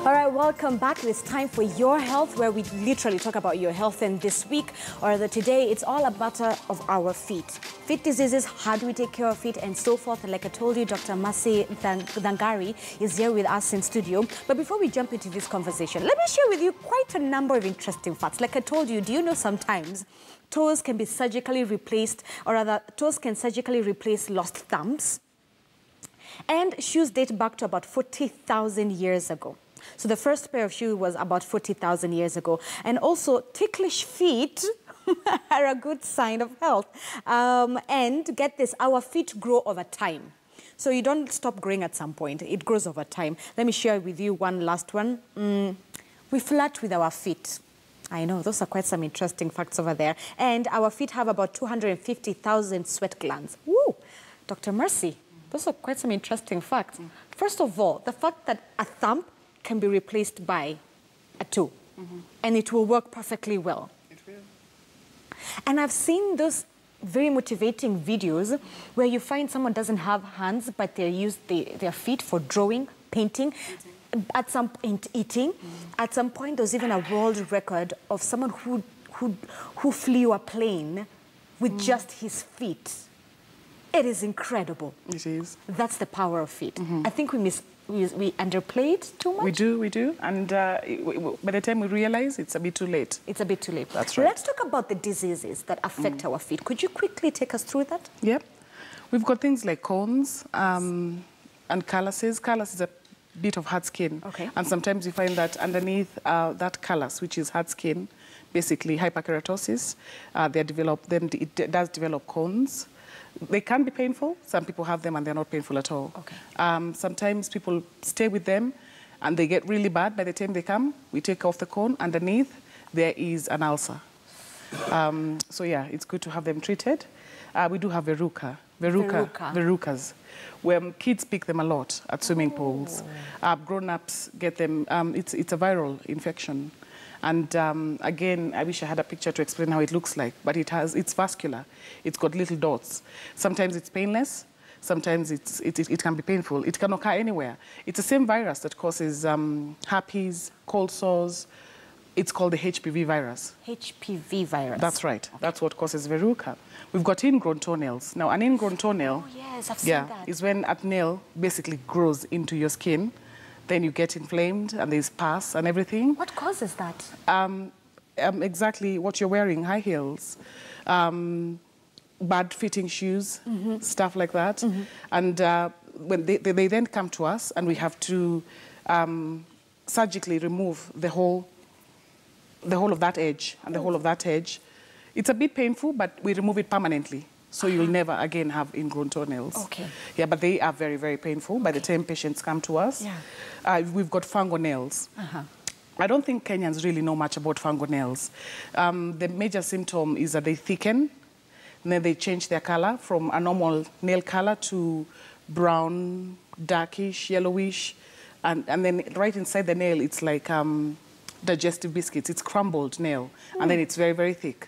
All right, welcome back. It's time for Your Health, where we literally talk about your health. And this week, or today, it's all about of our feet. Feet diseases, how do we take care of feet, and so forth. And like I told you, Dr.Mercy Thangari is here with us in studio. But before we jump into this conversation, let me share with you quite a number of interesting facts. Like I told you, do you know sometimes toes can be surgically replaced, or rather, toes can surgically replace lost thumbs? And shoes date back to about 40,000 years ago. So the first pair of shoes was about 40,000 years ago. And also, ticklish feet are a good sign of health. And get this, our feet grow over time. So you don't stop growing at some point. It grows over time. Let me share with you one last one. We flirt with our feet. I know, those are quite some interesting facts over there. And our feet have about 250,000 sweat glands. Woo! Dr. Mercy, those are quite some interesting facts. First of all, the fact that a thumb can be replaced by a toe, and it will work perfectly well. It will. And I've seen those very motivating videos where you find someone doesn't have hands, but they use their feet for drawing, painting, at some point eating. At some point, there's even a world record of someone who flew a plane with just his feet. It is incredible. It is. That's the power of feet. I think we underplay it too much. We do. And by the time we realize, it's a bit too late. It's a bit too late. That's right. Let's talk about the diseases that affect our feet. Could you quickly take us through that? Yep. We've got things like cones and calluses. Callus is a bit of hard skin. Okay. And sometimes you find that underneath that callus, which is hard skin, basically hyperkeratosis, it does develop cones. They can be painful. Some people have them and they're not painful at all. Okay. Sometimes people stay with them and they get really bad by the time they come. We take off the cone. Underneath, there is an ulcer. So yeah, it's good to have them treated. We do have verrucas, where kids pick them a lot at swimming pools. Grown-ups get them. It's a viral infection. And again, I wish I had a picture to explain how it looks like, but it's vascular. It's got little dots. Sometimes it's painless. Sometimes it can be painful. It can occur anywhere. It's the same virus that causes herpes, cold sores. It's called the HPV virus. HPV virus. That's right. Okay. That's what causes verruca. We've got ingrown toenails. Now, an ingrown toenail, yes, I've seen that. Is when a nail basically grows into your skin. Then you get inflamed and there's pus and everything. What causes that? Exactly what you're wearing, high heels, bad fitting shoes, stuff like that. And when they then come to us and we have to surgically remove the whole of that edge and the whole of that edge. It's a bit painful, but we remove it permanently. So you'll never again have ingrown toenails. Okay. Yeah, but they are very, very painful by the time patients come to us. Yeah. We've got fungal nails. I don't think Kenyans really know much about fungal nails. The major symptom is that they thicken, and then they change their color from a normal nail color to brown, darkish, yellowish, and then right inside the nail, it's like digestive biscuits. It's crumbled nail, and then it's very, very thick.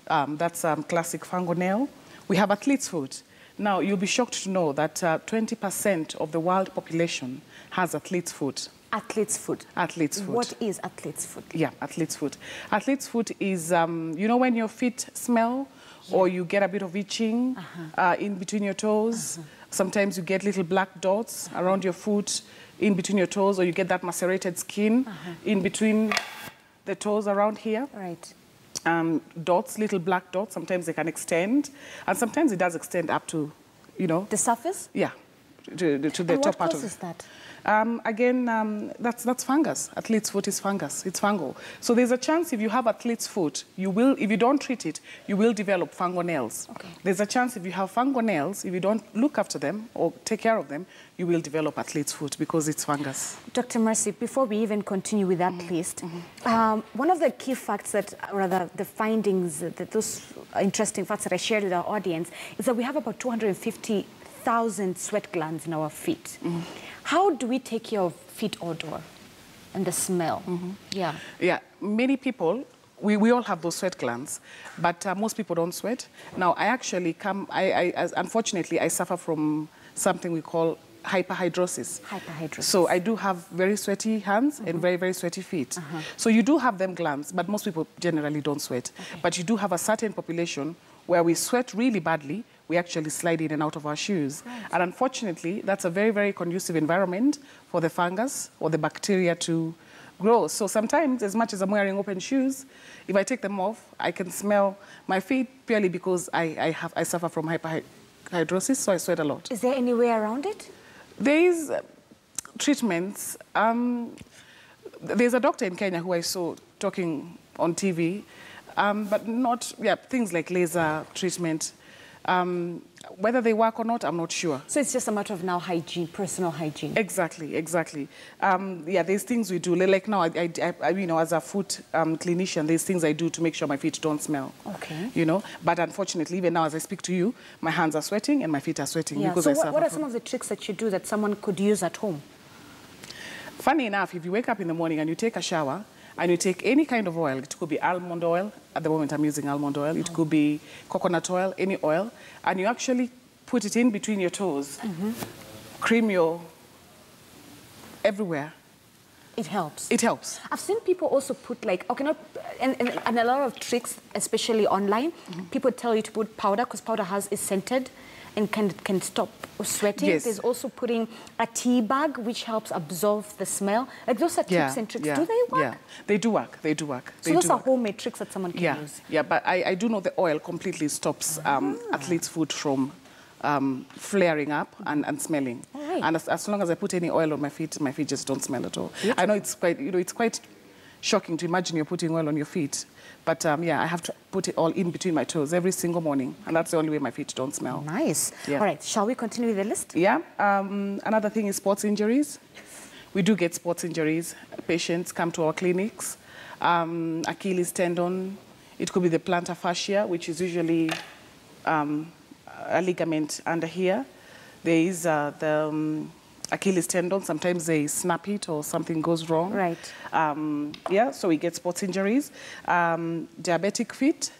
That's classic fungal nail. We have athlete's foot. Now, you'll be shocked to know that 20% of the world population has athlete's foot. Athlete's foot? Athlete's foot. What is athlete's foot? Yeah, athlete's foot. Athlete's foot is, you know when your feet smell or you get a bit of itching in between your toes? Sometimes you get little black dots around your foot, in between your toes, or you get that macerated skin in between the toes around here. Right. Dots, little black dots, sometimes they can extend, and sometimes it does extend up to, you know. The surface? Yeah, to the top part of it. What causes that? Again, that's fungus. Athlete's foot is fungus. It's fungal. So there's a chance if you have athlete's foot, you will, if you don't treat it, you will develop fungal nails. Okay. There's a chance if you have fungal nails, if you don't look after them or take care of them, you will develop athlete's foot because it's fungus. Dr. Mercy, before we even continue with that list, one of the key facts that, or rather the findings, those interesting facts that I shared with our audience, is that we have about 250,000 sweat glands in our feet. How do we take care of feet odor and the smell? Yeah. Many people, we all have those sweat glands, but most people don't sweat. Now, I actually unfortunately, I suffer from something we call hyperhidrosis. Hyperhidrosis. So I do have very sweaty hands and very, very sweaty feet. So you do have them glands, but most people generally don't sweat. But you do have a certain population where we sweat really badly, we actually slide in and out of our shoes. And unfortunately, that's a very, very conducive environment for the fungus or the bacteria to grow. So sometimes, as much as I'm wearing open shoes, if I take them off, I can smell my feet purely because I suffer from hyperhidrosis, so I sweat a lot. Is there any way around it? There is treatments. There's a doctor in Kenya who I saw talking on TV, but not, things like laser treatment. Whether they work or not, I'm not sure. So it's just a matter of now hygiene, personal hygiene. Exactly, exactly. There's things we do. Like now, you know, as a foot clinician, there's things I do to make sure my feet don't smell. Okay. You know, but unfortunately, even now as I speak to you, my hands are sweating and my feet are sweating because I suffer. So what are some of the tricks that you do that someone could use at home? Funny enough, if you wake up in the morning and you take a shower, and you take any kind of oil, it could be almond oil, at the moment I'm using almond oil, it could be coconut oil, any oil, and you actually put it in between your toes, cream your everywhere. It helps. It helps. I've seen people also put like, okay, not, and a lot of tricks, especially online, people tell you to put powder because powder is scented and can stop sweating. Yes. There's also putting a tea bag, which helps absorb the smell. Like those are tips and tricks. Do they work? Yeah, they do work. They do work. So those are homemade tricks that someone can use. Yeah, but I do know the oil completely stops athlete's foot from flaring up and smelling. Right. And as long as I put any oil on my feet just don't smell at all. Beautiful. I know it's quite, you know, it's quite shocking to imagine you're putting oil on your feet. But I have to put it all in between my toes every single morning. And that's the only way my feet don't smell. Nice. Yeah. All right, shall we continue with the list? Yeah. Another thing is sports injuries. We do get sports injuries. Patients come to our clinics. Achilles tendon. It could be the plantar fascia, which is usually a ligament under here. There is the Achilles tendon, sometimes they snap it or something goes wrong. Right. So we get sports injuries. Diabetic feet.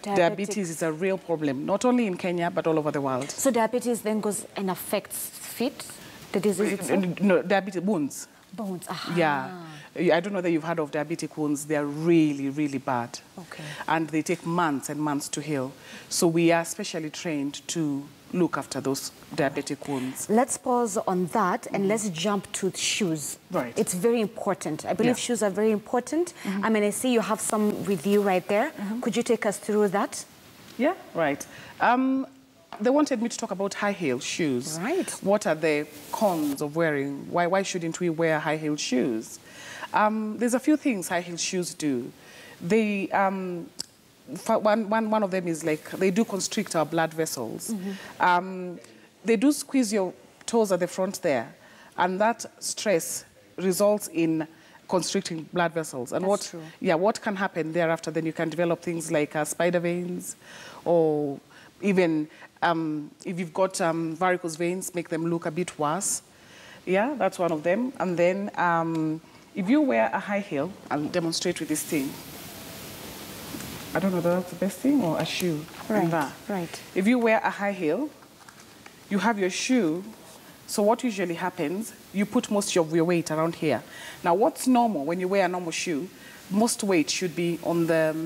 Diabetes is a real problem, not only in Kenya, but all over the world. So diabetes then goes and affects feet? The disease itself? No, diabetes, wounds. Bones, Yeah. I don't know that you've heard of diabetic wounds. They're really, really bad. Okay. And they take months and months to heal. So we are specially trained to look after those diabetic wounds. Let's pause on that and let's jump to shoes. Right. It's very important. I believe shoes are very important. I mean, I see you have some with you right there. Could you take us through that? Yeah, right. They wanted me to talk about high-heeled shoes. Right. What are the cons of wearing? Why shouldn't we wear high-heeled shoes? There's a few things high-heeled shoes do. They, one of them is like they do constrict our blood vessels. They do squeeze your toes at the front there, and that stress results in constricting blood vessels. And That's true. What can happen thereafter? Then you can develop things like spider veins, or even if you've got varicose veins, make them look a bit worse. Yeah, that's one of them. And then if you wear a high heel, I'll demonstrate with this thing. I don't know whether that's the best thing or a shoe. Right, right. If you wear a high heel, you have your shoe. So what usually happens, you put most of your weight around here. Now, what's normal when you wear a normal shoe? Most weight should be on the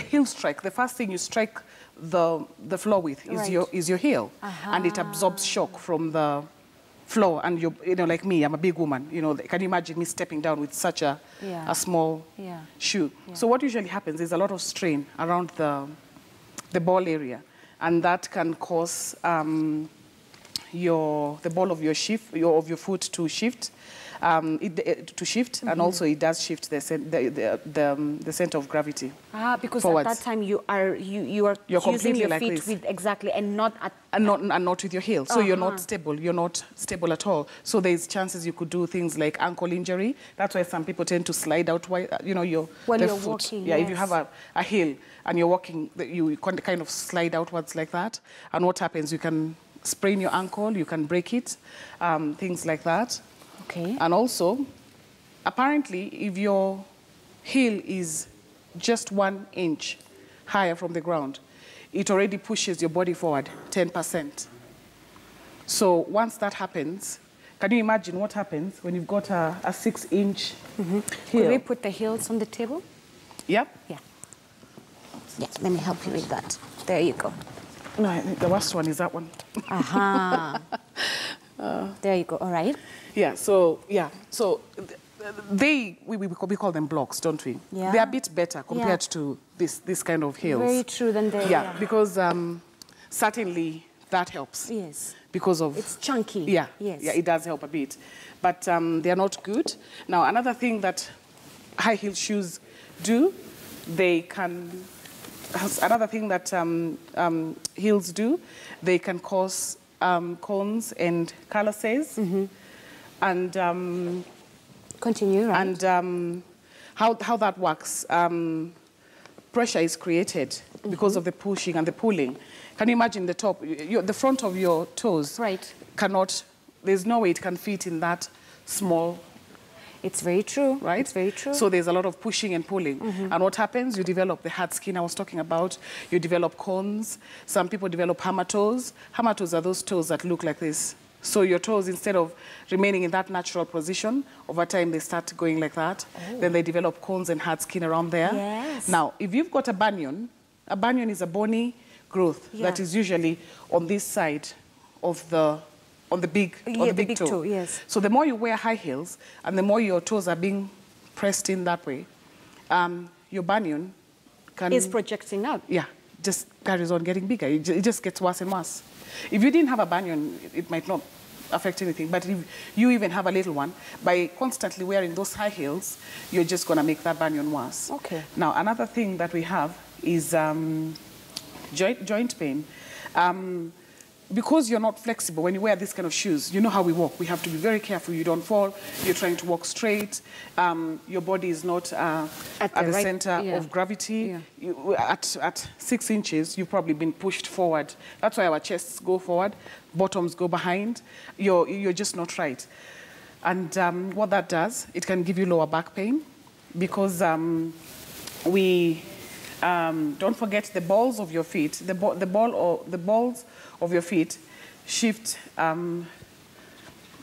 heel strike. The first thing you strike the floor with is your heel, and it absorbs shock from the floor. And you know, like me, I'm a big woman. You know, can you imagine me stepping down with such a small shoe? Yeah. So what usually happens is a lot of strain around the ball area, and that can cause the ball of your foot to shift. And also it does shift the center of gravity. Because forwards. At that time you are using your like feet this. with exactly, and not at and not with your heel. So you're not stable. You're not stable at all. So there's chances you could do things like ankle injury. That's why some people tend to slide out. You know, you're foot. walking. Yeah, yes. if you have a heel and you're walking, you kind of slide outwards like that. And what happens? You can sprain your ankle. You can break it. Things like that. Okay. And also, apparently, if your heel is just 1 inch higher from the ground, it already pushes your body forward 10%. So once that happens, can you imagine what happens when you've got a 6-inch heel? Could we put the heels on the table? Yep. Yeah. Yes, let me help you with that. There you go. No, I think the worst one is that one. Aha. There you go. All right. Yeah, so, we call them blocks, don't we? Yeah. They're a bit better compared to this kind of heels. Very true. Then they. Yeah, because certainly that helps. Yes. Because of... It's chunky. Yeah. Yes. Yeah, it does help a bit. But they're not good. Now, another thing that high heel shoes do, they can... Another thing that heels do, they can cause corns and calluses. And... Continue, right? And how that works, pressure is created because of the pushing and the pulling. Can you imagine the top, the front of your toes cannot, there's no way it can fit in that small. It's very true. Right? It's very true. So there's a lot of pushing and pulling. And what happens? You develop the hard skin I was talking about. You develop corns. Some people develop hammer toes. Hammer toes are those toes that look like this. So your toes, instead of remaining in that natural position, over time they start going like that. Then they develop corns and hard skin around there. Yes. Now, if you've got a bunion is a bony growth that is usually on this side of the big toe. Yes. So the more you wear high heels and the more your toes are being pressed in that way, your bunion is projecting out. Yeah, just carries on getting bigger. It just gets worse and worse. If you didn't have a bunion, it might not affect anything. But if you even have a little one, by constantly wearing those high heels, you're just going to make that bunion worse. Okay. Now, another thing that we have is joint pain. Because you're not flexible when you wear this kind of shoes, you know how we walk. We have to be very careful you don't fall. You're trying to walk straight. Your body is not at the center of gravity. Yeah. At 6 inches, you've probably been pushed forward. That's why our chests go forward, bottoms go behind. You're just not right. And what that does, it can give you lower back pain because don't forget the balls of your feet, the balls of your feet shift, no,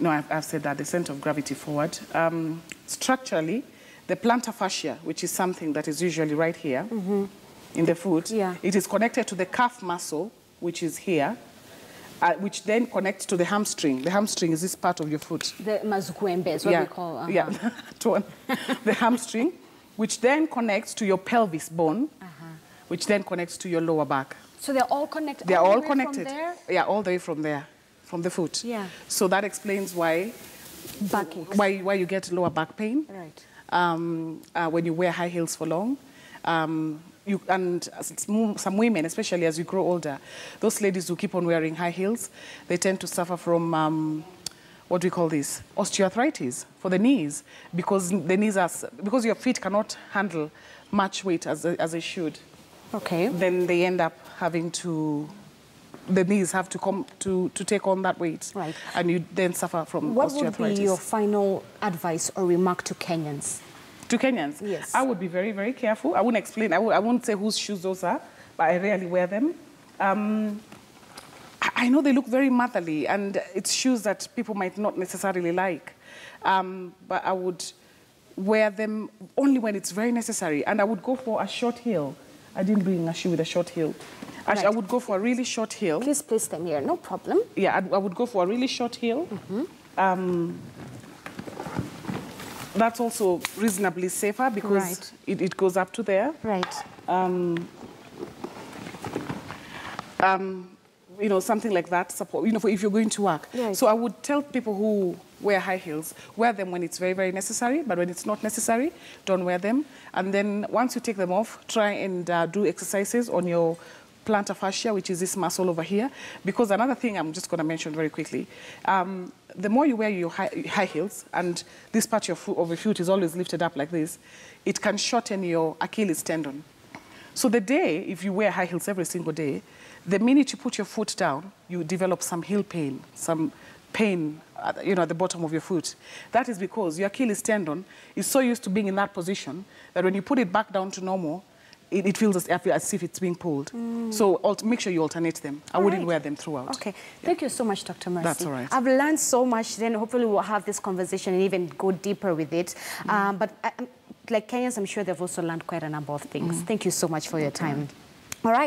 I've said that, the center of gravity forward. Structurally, the plantar fascia, which is something that is usually right here in the foot, it is connected to the calf muscle, which is here, which then connects to the hamstring. The hamstring is this part of your foot. The mazukwembe is what we call. The hamstring, which then connects to your pelvis bone, which then connects to your lower back. So they're all connected? They're all connected. From there? Yeah, all the way from there, from the foot. Yeah. So that explains why you get lower back pain. Right. When you wear high heels for long. Some women, especially as you grow older, those ladies who keep on wearing high heels, they tend to suffer from what do we call this? Osteoarthritis for the knees, because the knees because your feet cannot handle much weight as they should. Okay. Then they end up having to, the knees have to come to take on that weight. Right. And you then suffer from osteoarthritis. What would be your final advice or remark to Kenyans? To Kenyans? Yes. I would be very, very careful. I wouldn't explain. I won't say whose shoes those are, but I rarely wear them. I know they look very motherly, and it's shoes that people might not necessarily like. But I would wear them only when it's very necessary. And I would go for a short heel. I didn't bring a shoe with a short heel. Actually, I would go for a really short heel. Please place them here, no problem. Yeah, I would go for a really short heel. That's also reasonably safer because it goes up to there. Right. You know, something like that, support, you know, if you're going to work. Right. So I would tell people who wear high heels, wear them when it's very, very necessary, but when it's not necessary, don't wear them. And then once you take them off, try and do exercises on your plantar fascia, which is this muscle over here. Because another thing I'm just going to mention very quickly, the more you wear your high heels, and this part of your foot is always lifted up like this, it can shorten your Achilles tendon. So the day, if you wear high heels every single day, the minute you put your foot down, you develop some heel pain, some pain, you know, at the bottom of your foot. That is because your Achilles tendon is so used to being in that position that when you put it back down to normal, it feels as if it's being pulled. So make sure you alternate them. I wouldn't wear them throughout. Okay. Thank you so much, Dr. Mercy. That's all right. I've learned so much. Then hopefully we'll have this conversation and even go deeper with it. But like Kenyans, I'm sure they've also learned quite a number of things. Thank you so much for your time. All right.